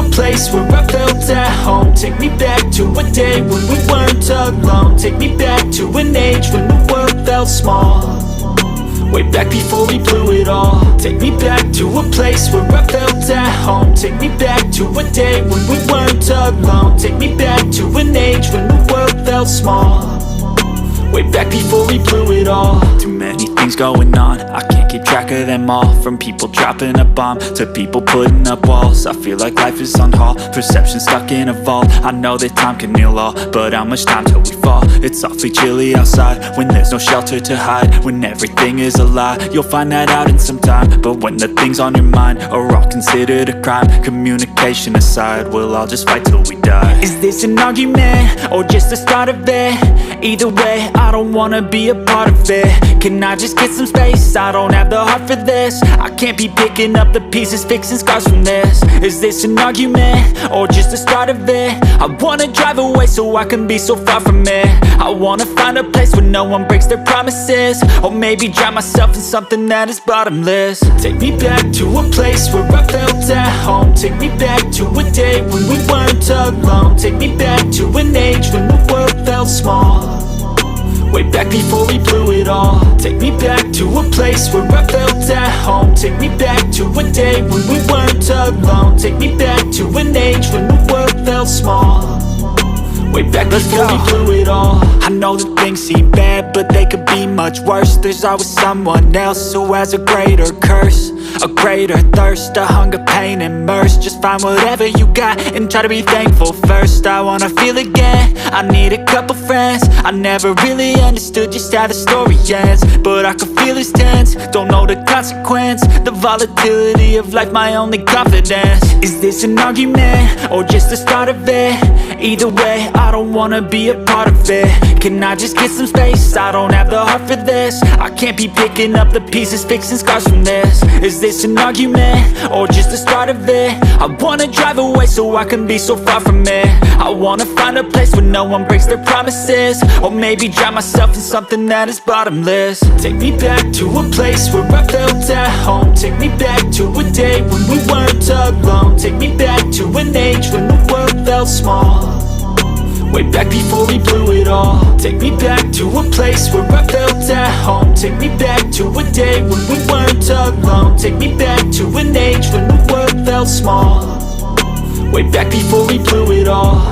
a place where I felt at home. Take me back to a day when we weren't alone. Take me back to an age when the world felt small. Way back before we blew it all. Take me back to a place where I felt at home. Take me back to a day when we weren't alone. Take me back to an age when the world felt small. Way back before we blew it all. Too many things going on, I can't keep track of them all. From people dropping a bomb to people putting up walls. I feel like life is on hold, perception stuck in a vault. I know that time can heal all, but how much time till we fall? It's awfully chilly outside when there's no shelter to hide. When everything is a lie, you'll find that out in some time. But when the things on your mind are all considered a crime, communication aside, we'll all just fight till we die. Is this an argument or just the start of it? Either way, I don't wanna be a part of it. Can I just get some space? I don't have the heart for this. I can't be picking up the pieces, fixing scars from this. Is this an argument or just the start of it? I wanna drive away so I can be so far from it. I wanna find a place where no one breaks their promises. Or maybe drown myself in something that is bottomless. Take me back to a place where I felt at home. Take me back to a day when we weren't alone. Take me back to an age when the world felt small. Way back before we blew it all. Take me back to a place where I felt at home. Take me back to a day when we weren't alone. Take me back to an age when the world felt small. Way back before we blew it all. I know that things seem bad, but they could be much worse. There's always someone else who has a greater curse, a greater thirst, a hunger, pain, and mercy. Just find whatever you got and try to be thankful first. I wanna feel again, I need a couple friends. I never really understood just how the story ends, but I can feel it's tense, don't know the consequence. The volatility of life, my only confidence. Is this an argument or just the start of it? Either way, I don't wanna be a part of it. Can I just get some space? I don't have the heart for this. I can't be picking up the pieces, fixing scars from this. Is this an argument or just the start of it? I wanna drive away so I can be so far from it. I wanna find a place where no one breaks their promises. Or maybe drown myself in something that is bottomless. Take me back to a place where I felt at home. Take me back to a day when we weren't alone. Take me back to an age when the world felt small. Way back before we blew it all. Take me back to a place where I felt at home. Take me back to a day when we weren't alone. Take me back to an age when the world felt small. Way back before we blew it all.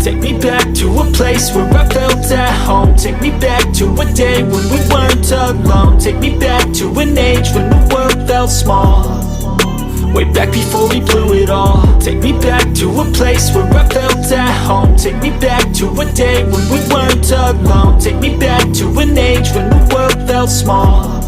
Take me back to a place where I felt at home. Take me back to a day when we weren't alone. Take me back to an age when the world felt small. Way back before we blew it all. Take me back to a place where I felt at home. Take me back to a day when we weren't alone. Take me back to an age when the world felt small.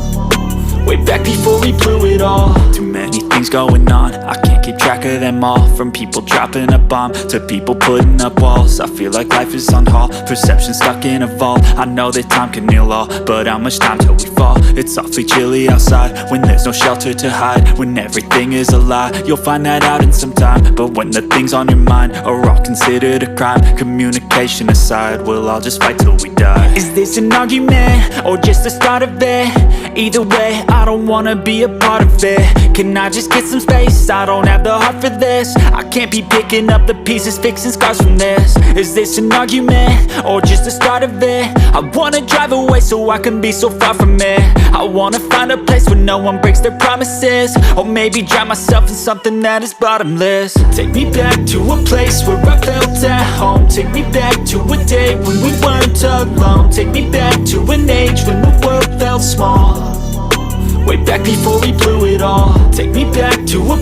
Way back before we blew it all. Too many things going on, I can't keep track of them all. From people dropping a bomb to people putting up walls. I feel like life is on hold, perception stuck in a vault. I know that time can heal all, but how much time till we fall? It's awfully chilly outside when there's no shelter to hide. When everything is a lie, you'll find that out in some time. But when the things on your mind are all considered a crime, communication aside, we'll all just fight till we die. Is this an argument or just the start of it? Either way, I don't wanna be a part of it. Can I just get some space? I don't have the heart for this. I can't be picking up the pieces, fixing scars from this. Is this an argument or just the start of it? I wanna drive away so I can be so far from it. I wanna find a place where no one breaks their promises. Or maybe drown myself in something that is bottomless. Take me back to a place where I felt at home. Take me back to a day when we weren't alone. Take me back to an age when the world felt small. Way back before we blew it all. Take me back to a